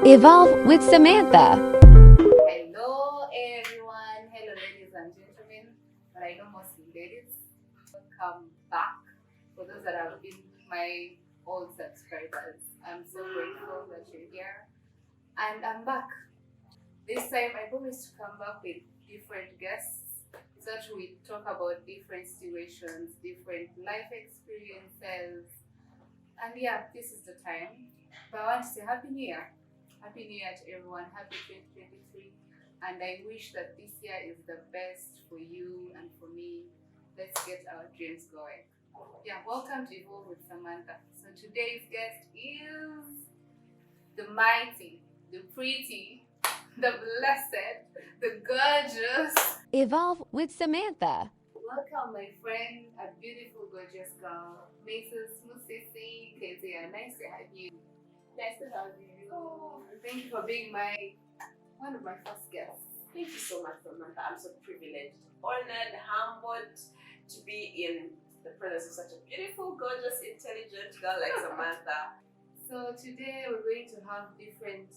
Evolve with Samantha. Hello everyone, hello ladies and gentlemen, but I know mostly ladies. Welcome back. For those that have been my old subscribers, I'm so grateful that you're here. And I'm back. This time I promise to come back with different guests so that we talk about different situations, different life experiences. And yeah, this is the time. But I want to say Happy New Year. Happy New Year to everyone. Happy 2023. And I wish that this year is the best for you and for me. Let's get our dreams going. Yeah, welcome to Evolve with Samantha. So today's guest is the mighty, the pretty, the blessed, the gorgeous. Evolve with Samantha. Welcome, my friend, a beautiful, gorgeous girl, Mrs. Musisi. Kezia, nice to have you. Nice to have you. Oh, thank you for being one of my first guests. Thank you so much, Samantha. I'm so privileged, honored, humbled to be in the presence of such a beautiful, gorgeous, intelligent girl like Samantha. So today we're going to have a different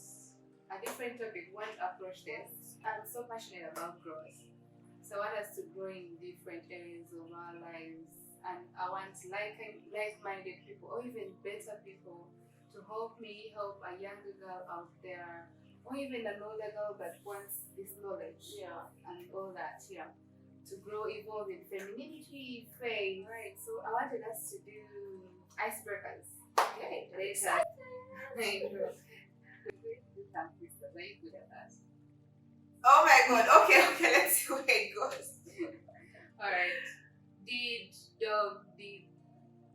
topic. We want to approach this. I'm so passionate about growth. So I want us to grow in different areas of our lives, and I want like-minded people or even better people to help me help a younger girl out there, or even an older girl that wants this knowledge and all that, to grow, evolve in femininity, faith. Right. So I wanted us to do icebreakers. Okay, Later. Are you good at that? Oh my god, okay, let's see where it goes. Alright. Did dog did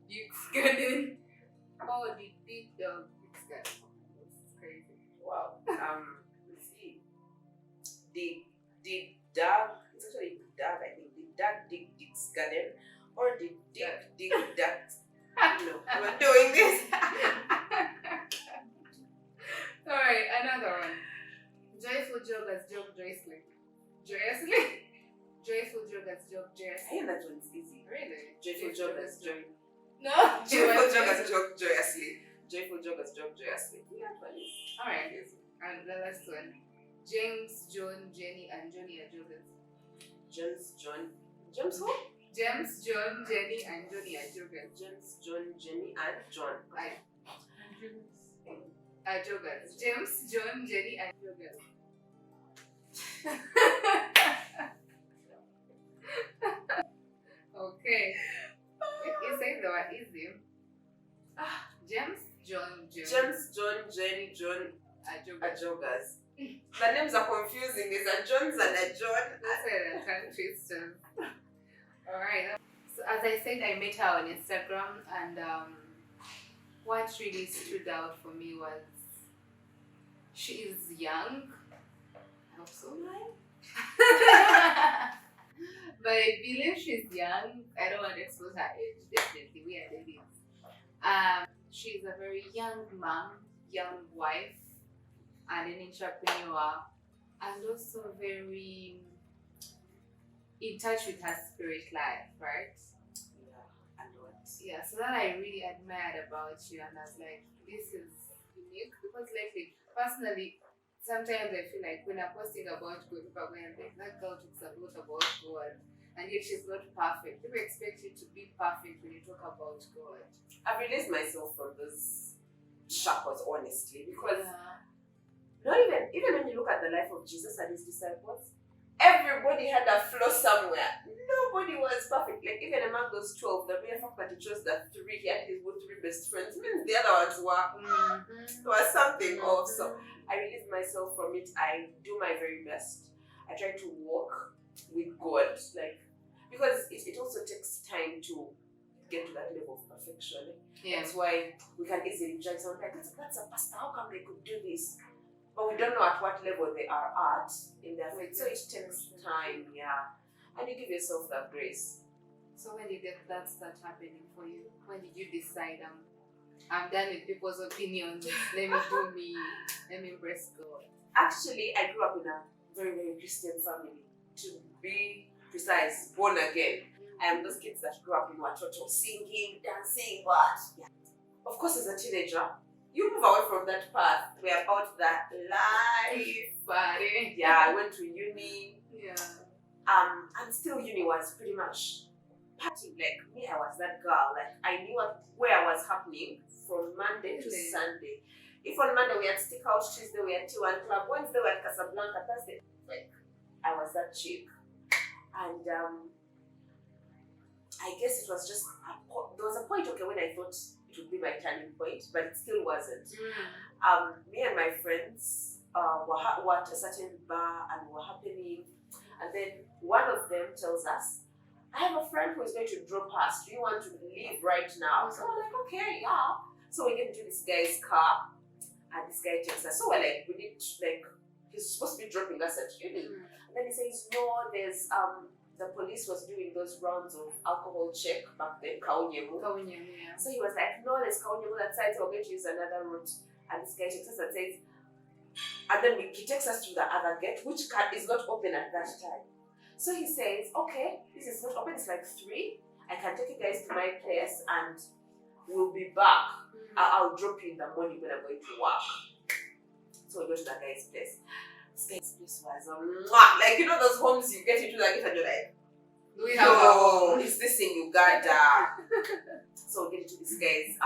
Duke's garden? Oh, did dog Duke's garden? This is crazy. Wow. Let's see. Did Doug, it's actually Doug, I think. Did Doug dig Dick's garden? Or did Dick dig that? No, we're doing this. Alright, another one. Joyful joggers jog joyously. Joyously? Joyful joggers jog I joyously. think that one's easy. Really? Joyful joggers jog. No? Joyful joggers jog joyously. Joyful joggers jog joyously. Yeah, that one is. Alright, and the last one. James, John, Jenny, and Johnny are joggers. James, John. James who? James, John, Jenny, and Johnny are joggers. James, John, Jenny, and John. Are joggers. James, John, Jenny, and joggers. Okay. You say they were easy. James, John, Jenny. James, John, Jenny, John are are joggers. joggers. The names are confusing. There's a Jones and a John. That's why they're tongue twisters. Alright. So as I said, I met her on Instagram, and what really stood out for me was she is young. I hope so. But I believe she's young. I don't want to expose her age, definitely. We are ladies. She's a very young mom, young wife, and an entrepreneur, and also very in touch with her spirit life, right? Yeah, and what? Yeah, so that I really admired about you, and I was like, this is unique, because lately, personally, sometimes I feel like when I'm posting about God, people are going like, that girl talks a lot about God, and yet she's not perfect. People expect you to be perfect when you talk about God. I've released myself from those shackles, honestly, because Yeah. not even when you look at the life of Jesus and his disciples, everybody had a flaw somewhere. Nobody was perfect. Like even among those 12, the mere fact that he chose the three, he had his three best friends, means the other ones were something off. So I released myself from it. I do my very best. I try to walk with God, like, because it also takes time to get to that level of perfection. Yeah. That's why we can easily judge someone like, that's a pastor, how come they could do this? But we don't know at what level they are at in their faith. So it takes time, and you give yourself that grace. So when did that start happening for you? When did you decide, I'm done with people's opinions, let me do me, let me embrace God? Actually, I grew up in a very, very Christian family. To be precise, born again. I am those kids that grew up in Watoto, singing, dancing, but of course as a teenager, you move away from that path. We're about that life. Funny. Yeah, I went to uni. Yeah. And still uni was pretty much partying. Like me, I was that girl. Like I knew where I was happening from Monday to Really? Sunday. If on Monday we had Stick Out, Tuesday we had T1 Club, Wednesday we had Casablanca, Thursday, like I was that chick. And I guess it was just there was a point, okay, when I thought it would be my turning point, but it still wasn't. Me and my friends were at a certain bar and were happening, and then one of them tells us, I have a friend who is going to drop us. Do you want to leave right now? So we're like, okay, yeah. So we get into this guy's car, and this guy takes us. So we're like, we need to, like, he's supposed to be dropping us at uni. And then he says, no, there's the police was doing those rounds of alcohol check back then, Kaunyemu. Yeah. So he was like, no, there's Kaunyemu that side, so we're going to use another route. And this guy takes us and says, and then he takes us to the other gate, which is not open at that time. So he says, okay, this is not open, it's like 3. I can take you guys to my place and we'll be back. I'll drop you in the morning when I'm going to work. So we go to the guy's place. This guy's place was like, you know those homes you get into like and you're like, Do we have a home? is this in Uganda? So we get into this guy's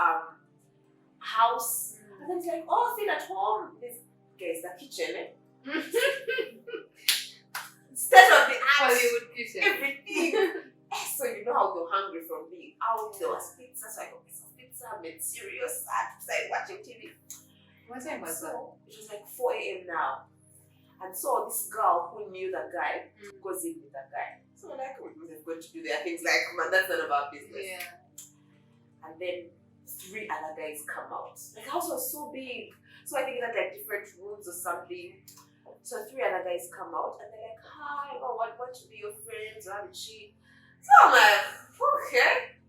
house. And then it's like, oh, feel at home. This guy's the kitchen, Instead of the Hollywood kitchen. everything. So you know how you're hungry from being out. There was pizza, so I got piece of pizza, made cereal, sat beside watching TV. What time was that? So it was like 4 a.m. now. And so this girl who knew the guy goes in with the guy. So we're like, we're going to do their things, like, man, that's none of our business. Yeah. And then 3 other guys come out. The house was so big. So I think it had like different rooms or something. So 3 other guys come out and they're like, hi, I want to be your friends, or she. So I'm like, okay.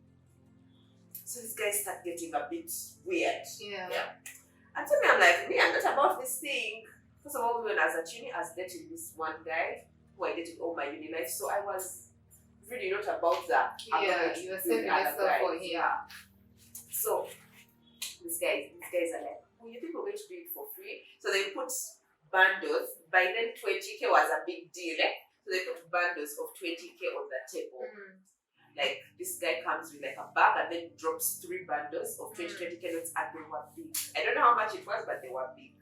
So these guys start getting a bit weird. Yeah. And so I'm like, I'm not about this thing. First of all, when I was at uni, I was dating this one guy who I dated all my uni life. So I was really not about that. Yeah, you were saving yourself for him. Yeah. So these guys are like, oh, you think we're going to do it for free? So they put bundles. By then 20K was a big deal, So they put bundles of 20K on the table. Like this guy comes with like a bag and then drops 3 bundles of 20K notes and they were big. I don't know how much it was, but they were big.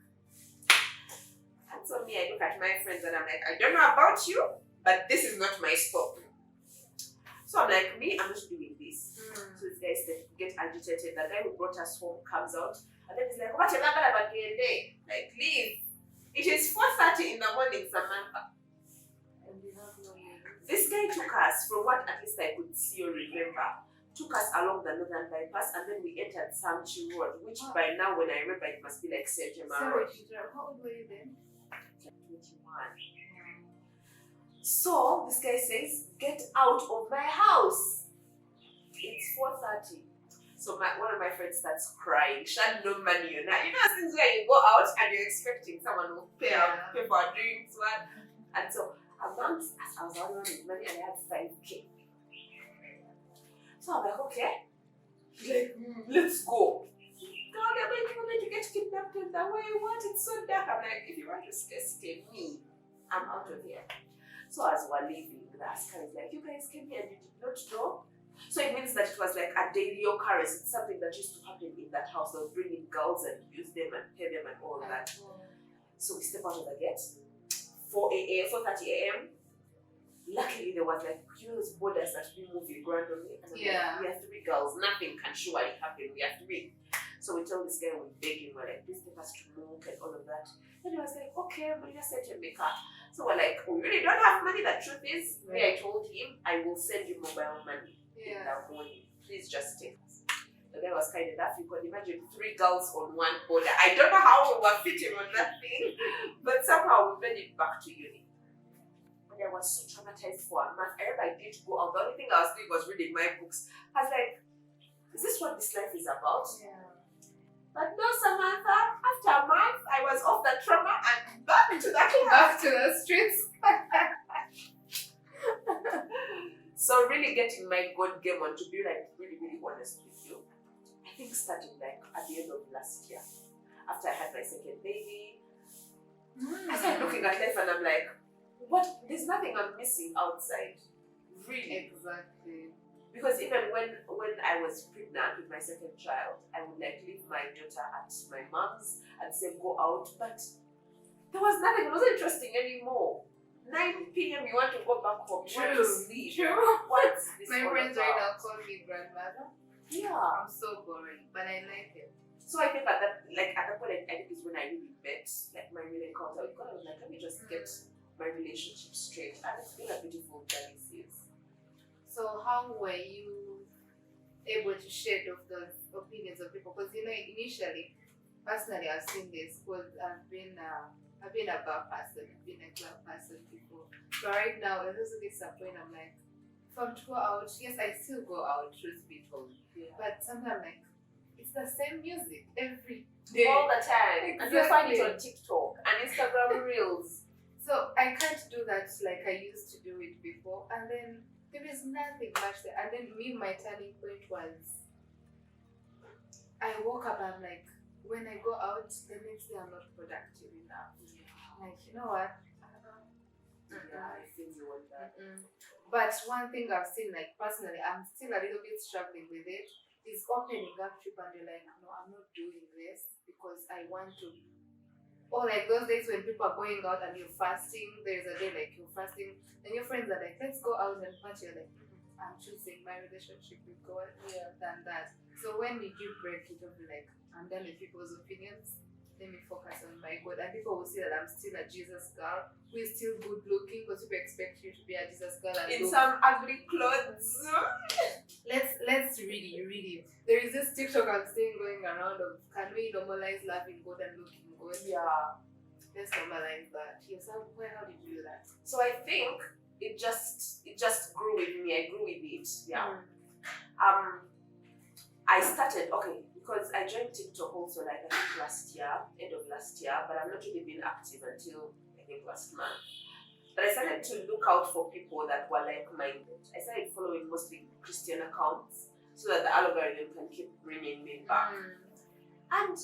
And so me, I look at my friends and I'm like, I don't know about you, but this is not my scope. So I'm like, I'm not doing this. So these guys get agitated. The guy who brought us home comes out and then he's like, what you're not gonna day? Like, leave. It is 4:30 in the morning, Samantha. This guy took us, from what at least I could see or remember, took us along the northern bypass and then we entered Samchi Road, which by now when I remember it must be like St. Gemma Road. How old were you then? 21. So this guy says, get out of my house. It's 4:30. So one of my friends starts crying. She had no money. You know things where you go out and you're expecting someone will pay for drinks, what? And so I was out with money and I had 5K. So I'm like, okay. Like, let's go. God, I'm going to get kidnapped in the way. What? It's so dark. I'm like, if you want to stay me, I'm out of here. So as we're leaving, the asker is like, you guys came here and you did not know? So it means that it was like a daily occurrence. It's something that used to happen in that house. They'll bring in girls and use them and pay them and all that. So we step out of the gate. 4:30 a.m. Luckily, there was like, those borders that we move in randomly. And like, we are 3 girls. Nothing can surely happen. We are 3. So we told this guy, we're begging, we're like, please take us to Mook and all of that. And he was like, okay, but just send your maker. So we're like, we really don't have money. The truth is, I told him, I will send you mobile money in the morning. Please just take us. The guy was kind enough. You could imagine 3 girls on one border. I don't know how we were fitting on that thing, but somehow we made it back to uni. And I was so traumatized for a month. I remember I did go out. The only thing I was doing was reading my books. I was like, is this what this life is about? But no, Samantha, after a month, I was off the trauma and back to the class. Back to the streets. So really getting my God game on, to be like really, really honest with you, I think starting like at the end of last year. after I had my second baby. I started looking at life and I'm like, what? There's nothing I'm missing outside. Really. Exactly. Because even when I was pregnant with my second child, I would like leave my daughter at my mom's and say go out, but there was nothing. It wasn't interesting anymore. 9 p.m. you want to go back home. You want to sleep. True. What's this My all friends about? right now call me grandmother. Yeah. I'm so boring, but I like it. So I think at that point, I think is when I really met like my real encounter with God. I was like, let me just get my relationship straight, and it's been a beautiful journey since. So how were you able to shed off those opinions of people? Because initially, personally, I've seen this because I've been a bar person, I've been a club person before. But right now, it doesn't get some point. I'm like, if I'm to go out, yes, I still go out, truth be told. Yeah. But sometimes I'm like, it's the same music every day. All the time. And you find it Exactly. on TikTok and Instagram Reels. So I can't do that like I used to do it before. And then there is nothing much there. And then my turning point was I woke up and I'm like, when I go out, the next day I'm not productive enough. Like, you know what? Yeah, I feel you on that. But one thing I've seen, like personally, I'm still a little bit struggling with it, is opening up to and you're like, no, I'm not doing this because I want to. Or like those days when people are going out and you're fasting, there's a day like you're fasting, and your friends are like, let's go out and party. You're like, I'm choosing my relationship with God than that. So when you do break, you don't be like, I'm done with people's opinions. Let me focus on my God. And people will see that I'm still a Jesus girl who is still good looking because people expect you to be a Jesus girl. And In look. some ugly clothes. Let's read it. There is this TikTok I'm seeing going around of can we normalize loving God and looking good? Yeah. Let's normalize that. Yes, how did you do that? So I think it just grew with me. I grew with it. Yeah. I started because I joined TikTok also like I think end of last year, but I've not really been active until I think last month. But I started to look out for people that were like-minded. I started following mostly Christian accounts so that the algorithm can keep bringing me back. And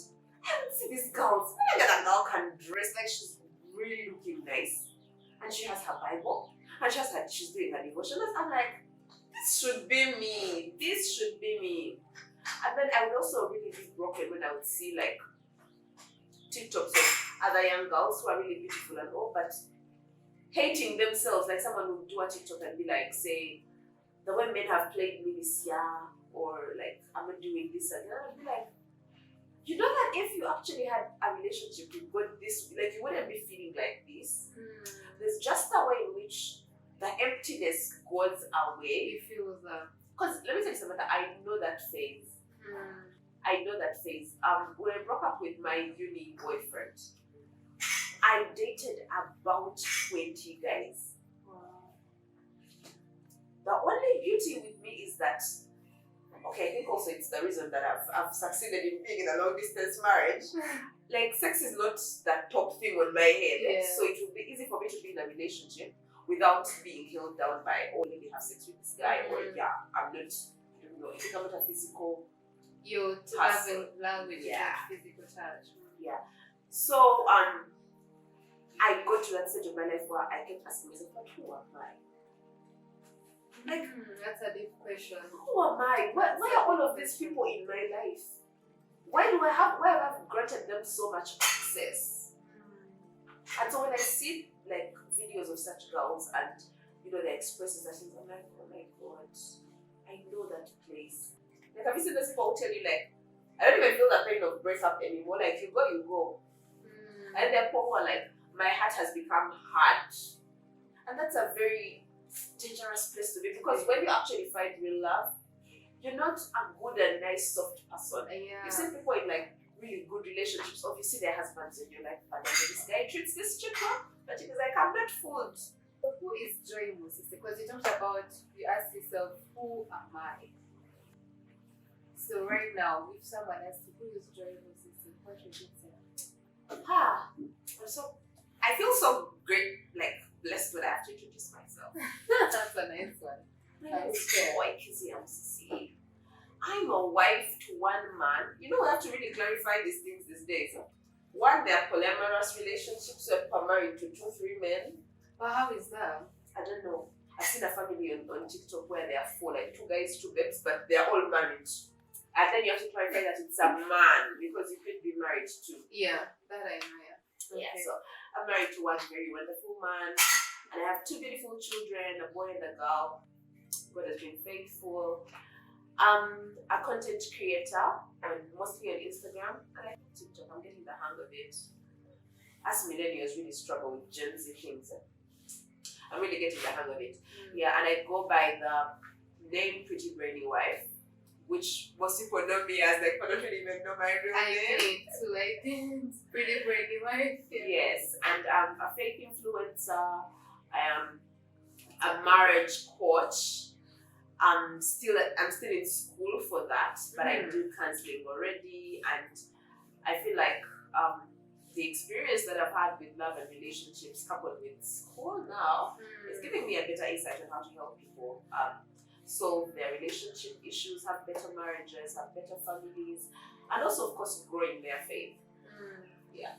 I would see these girls. When I get a girl can dress like she's really looking nice, and she has her Bible, and she's doing her devotionals. I'm like, this should be me. This should be me. And then I would also really be broken when I would see like TikToks of other young girls who are really beautiful and all, but hating themselves. Like someone would do a TikTok and be like, say, the way men have played me this year, or like I'm not doing this, and I would be like, you know that if you actually had a relationship with God this, like you wouldn't be feeling like this. There's just a way in which the emptiness goes away. You feel that. Because let me tell you something, I know that phase. I know that phase. When I broke up with my uni boyfriend, I dated about 20 guys. Wow. The only beauty with me is that, I think also it's the reason that I've succeeded in being in a long distance marriage. Like sex is not that top thing on my head. Yeah. So it will be easy for me to be in a relationship without being held down by, let me have sex with this guy, or I'm not, I think I'm not a physical. You're Person. having language, Yeah. physical touch. Yeah. So I got to that stage of my life where I kept asking myself, but who am I? Like, that's a deep question. who am I? Why are all of these people in my life? Why have I granted them so much access? And so when I see like videos of such girls and they express such things, I'm like, oh my God, I know that place. Like, have you seen those people who tell you like, I don't even feel the pain of breakup anymore. Like you go. And there are people who are like, my heart has become hard. And that's a very dangerous place to be, because when you actually find real love, you're not a good and nice soft person. Yeah. You see people in like really good relationships, obviously their husbands, and you're like, but this guy treats this chick well, but she's like, I'm not fooled. So who is Joy Musisi? Because you talked about, you asked yourself, who am I? So right now, if someone asks you, who is Joy Musisi, what would you say? I feel so great, like blessed when I have to introduce myself. That's a nice one. My name is Joy Musisi. I'm a wife to one man. We have to really clarify these things these days. One, they are polyamorous relationships where people are married to 2-3 men. But how is that? I don't know. I've seen a family on TikTok where there are 4, like 2 guys, 2 babes, but they are all married. And then you have to clarify that it's a man because you could be married to. Yeah, that I know. Yeah. Yeah, so I'm married to one very wonderful man, and I have 2 beautiful children, a boy and a girl. God has been faithful. A content creator, and mostly on Instagram. I like TikTok. I'm getting the hang of it. As millennials really struggle with Gen Z things. I'm really getting the hang of it. Yeah, and I go by the name prettybrainywife, which most people know me as, like, I don't really even know my real name. I did too. I did. Prettybrainywife. Yes, and I'm a fake influencer. I am a marriage coach. I'm still in school for that, but I do counseling already, and I feel like the experience that I've had with love and relationships coupled with school now is giving me a better insight on how to help people solve their relationship issues, have better marriages, have better families, and also, of course, grow in their faith. Yeah.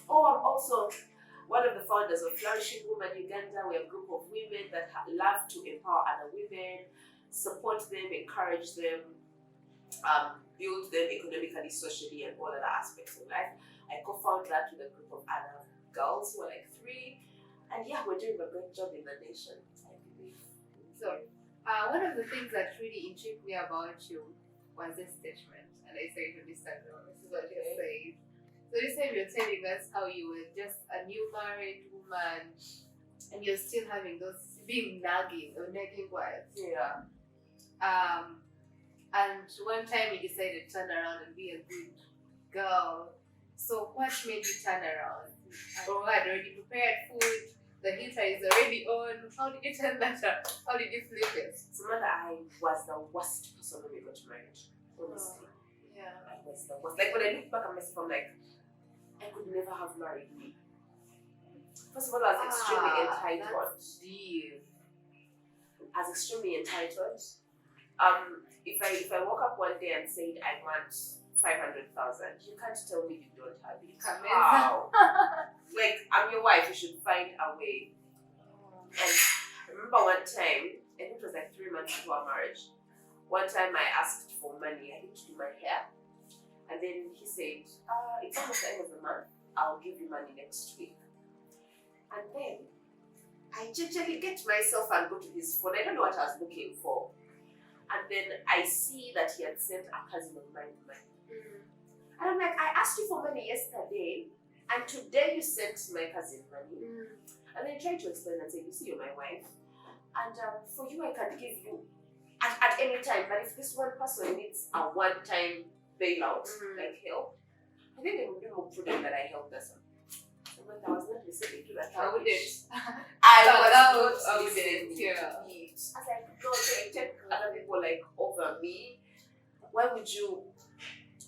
Oh, I'm also one of the founders of Flourishing Women Uganda. We're a group of women that love to empower other women, support them, encourage them, build them economically, socially, and all other aspects of life. I co-found that with a group of other girls who are like 3. And yeah, we're doing a great job in the nation, I believe. So, one of the things that really intrigued me about you was this statement. And I said to this time, this is what you said. So you said you're telling us how you were just a new married woman and you're still having those being nagging wives. Yeah. And one time you decided to turn around and be a good girl. So what made you turn around? You had already prepared food, the heater is already on. How did you turn that up? How did you flip it? Samantha, I was the worst person when we got married. Honestly. Yeah. I was the worst. Like, when I look back at myself, I'm like, I could never have married me. First of all, I was extremely entitled. That's deep. I was extremely entitled. If I woke up one day and said I want 500,000, you can't tell me you don't have it. How? Like, I'm your wife. You should find a way. And I remember one time, I think it was like 3 months into our marriage. One time I asked for money. I need to do my hair. And then he said, it's almost the end of the month. I'll give you money next week. And then I gingerly get myself and go to his phone. I don't know what I was looking for. And then I see that he had sent a cousin of mine money. And I'm like, I asked you for money yesterday, and today you sent my cousin money. And then try to explain and say, you see, you're my wife. And for you, I can give you at any time. But if this one person needs a one-time bailout, like help, I think it would be more prudent that I help this one. But I was not listening to that. I wouldn't. I was not listening listening to it. I was like, no, take other people like over me. Why would you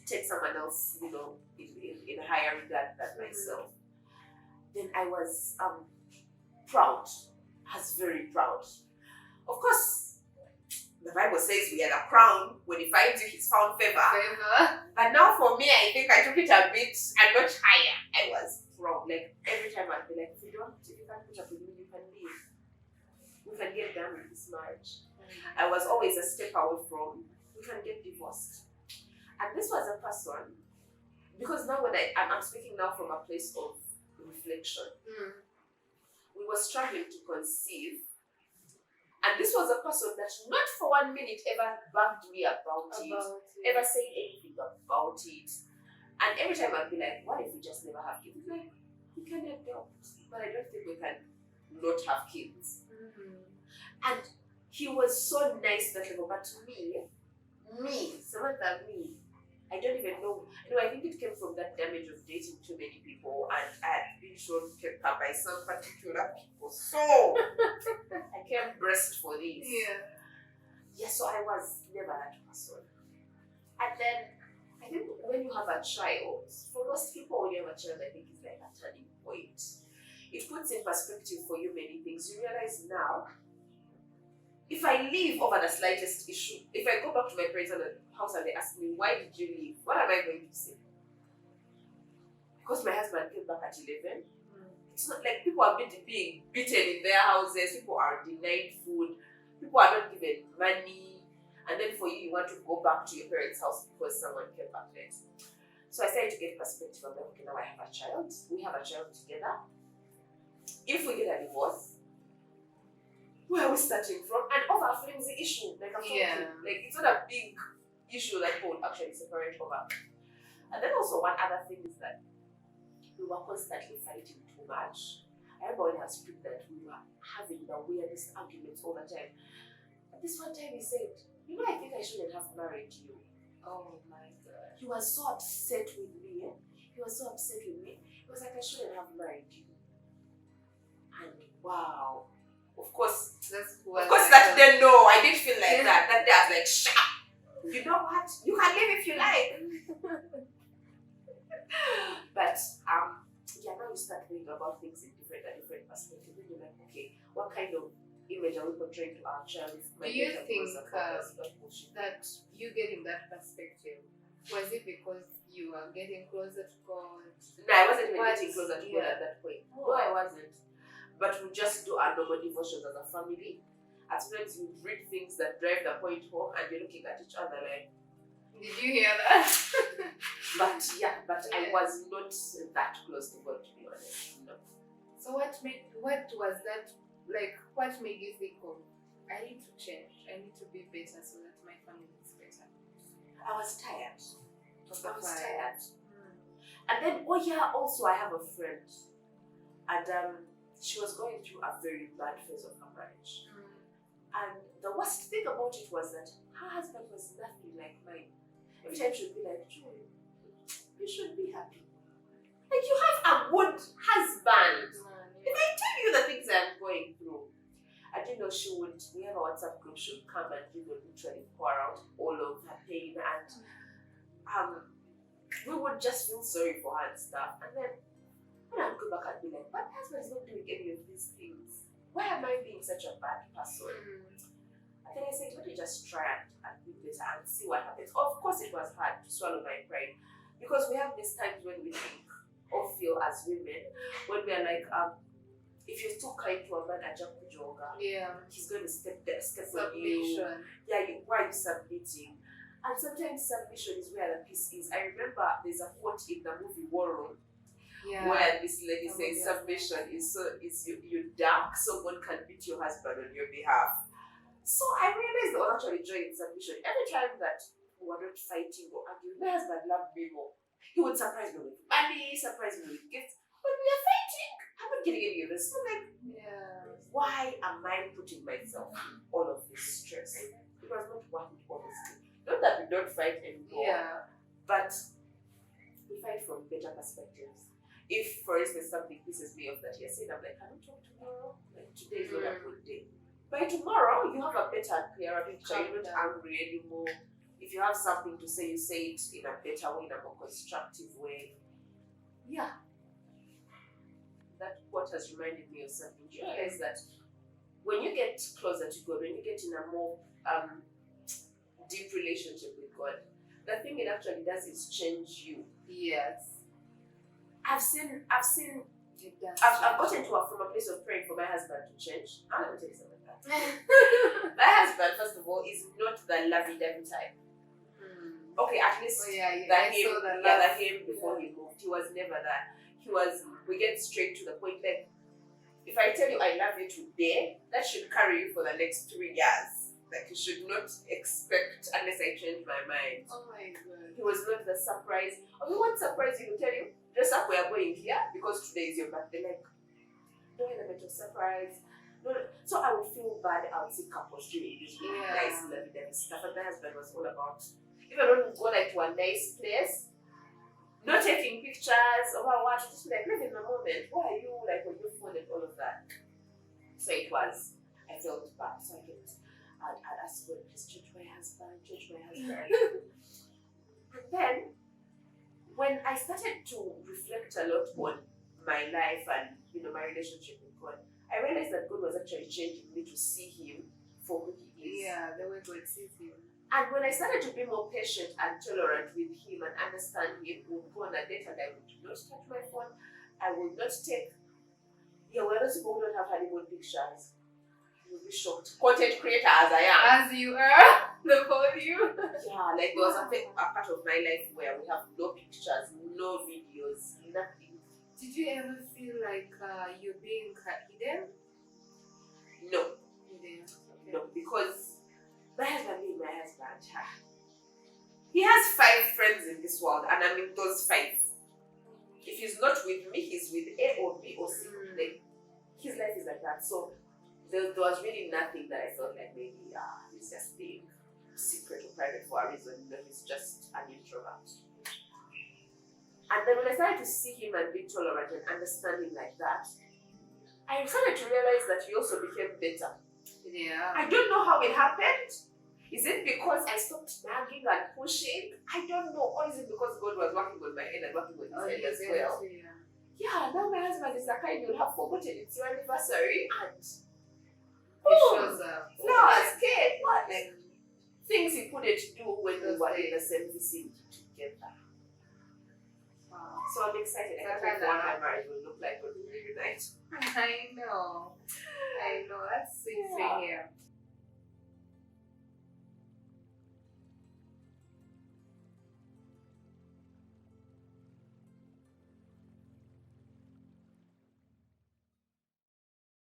take someone else, you know, in a higher regard than myself? Then I was proud. I was very proud. Of course, the Bible says we are the crown. When he finds you, he's found favor. But now for me, I think I took it a notch higher. I was proud. Like, every time I'd be like, if you can't put up with me, you can leave. We can get done with this marriage. I was always a step away from, we can get divorced. And this was a person, because now when I'm speaking now from a place of reflection, we were struggling to conceive. And this was a person that not for 1 minute ever bugged me about it, ever said anything about it. And every time I'd be like, what if we just never have kids? Like, we can adopt, but I don't think we can not have kids. And he was so nice that level, but Samantha, I don't even know. I think it came from that damage of dating too many people, and I had been shown paper by some particular people. So I came breast for this. Yeah, so I was never that person. And then I think when you have a child, for most people, when you have a child, I think it's like a turning point. It puts in perspective for you many things. You realize now, if I leave over the slightest issue, if I go back to my parents' house and they ask me, why did you leave? What am I going to say? because my husband came back at 11. It's not like people are being beaten in their houses, people are denied food, people are not given money, and then for you want to go back to your parents' house because someone came back late. So I started to get perspective of like, okay, now I have a child, we have a child together. If we get a divorce, where are we starting from? And over a flimsy issue, like I'm talking, like it's not a big issue that people would actually separate over. And then also one other thing is that we were constantly fighting too much. I remember when I was pregnant, we were having the weirdest arguments all the time. But this one time he said, you know, I think I shouldn't have married you. Oh my God. He was so upset with me. He was so upset with me. He was like, I shouldn't have married you. And wow. Of course that day, no, I didn't feel like that. That day I was like, shut up. You know what? You can leave if you like. But now you start thinking about things in different perspectives. Then you're like, okay, what kind of image are we portraying to our child? Do you think that you getting that perspective, was it because you are getting closer to God? No, I wasn't even getting closer to God at that point. No, I wasn't. But we just do our normal devotions as a family. At times we read things that drive the point home and you're looking at each other like, did you hear that? But I was not that close to God, to be honest. No. So what was that, like, what made you think of, I need to change, I need to be better so that my family is better? I was tired. And then, also I have a friend. And she was going through a very bad phase of her marriage. And the worst thing about it was that her husband was nothing like mine. Every time she would be like, Joy, you should be happy. Like, you have a good husband. If I tell you the things I'm going through, I didn't know we have a WhatsApp group, she would come and we would literally pour out all of her pain, and we would just feel sorry for her and stuff. And then when I would go back and be like, but my husband is not doing any of these things. Why am I being such a bad person? And then I said, let me just try and be better and see what happens. Of course, it was hard to swallow my pride because we have these times when we think or feel as women, when we are like, if you're too kind to a man, he's going to step on you. Why are you submitting? And sometimes submission is where the peace is. I remember there's a quote in the movie War Room where this lady says submission is you dark, someone can beat your husband on your behalf. So I realized there was actually joy in submission. Every time that we were not fighting or arguing, my husband loved me more. He would surprise me with money, surprise me with gifts. When we are fighting, I'm not getting any of this. So like, why am I putting myself in all of this stress? It was not worth it, obviously. Not that we don't fight anymore, but we fight from better perspectives. If, for instance, something pisses me off that he has said, I'm like, can we talk tomorrow? Like, today is not a good day. By tomorrow, you have a better, clearer picture. You're not angry anymore. If you have something to say, you say it in a better way, in a more constructive way. Yeah. That what has reminded me of something. Do you realize that when you get closer to God, when you get in a more deep relationship with God, the thing it actually does is change you. Yes. I've gotten from a place of praying for my husband to change. I'm going to tell you something. My husband, first of all, is not the lovey-dovey type. Okay, at least the him before he moved, he was never that. We get straight to the point. Like, if I tell you I love you today, that should carry you for the next 3 years. Like, you should not expect unless I change my mind. Oh my God. He was not the surprise. Oh, he won't surprise you, he'll tell you, dress up, we are going here because today is your birthday. Like, no element of surprise. No. So I would feel bad. I would see couples doing this really nice, lovey-dovey stuff. And my husband was all about, even when we go like to a nice place, not taking pictures or what, just like live in the moment. Why are you like on your phone and all of that? So I felt bad. So I'd ask God, please change my husband. And then when I started to reflect a lot on my life and my relationship with God, I realized that God was actually changing me to see Him for who He is. Yeah, the way God sees Him. And when I started to be more patient and tolerant with him and understand him, we would go on a date and I would not touch my phone. I would not take. Yeah, we're those people who don't have honeymoon pictures. You'll be shocked. Content creator as I am. As you are, the both of you. Yeah, like there was a part of my life where we have no pictures, no videos, nothing. Did you ever feel like you're being hidden? No, Hidden. Okay. no, because my husband being my husband, he has 5 friends in this world, and I'm in those 5. If he's not with me, he's with A or B or C. Like, his life is like that. So there was really nothing that I felt like maybe he's just being secret or private for a reason. That he's just an introvert. And then when I started to see him and be tolerant and understand him like that, I started to realize that he also became better. Yeah. I don't know how it happened. Is it because I stopped nagging and pushing? I don't know. Or is it because God was working on my head and working on his head as well? Yeah, now my husband is like, I will have forgotten it's your anniversary and It shows up. flowers, cake, what? Like, things he couldn't do when we were in the same vicinity together. Wow. So I'm excited. I can't wait for what my marriage will look like when we reunite. I know. That's sweet to hear.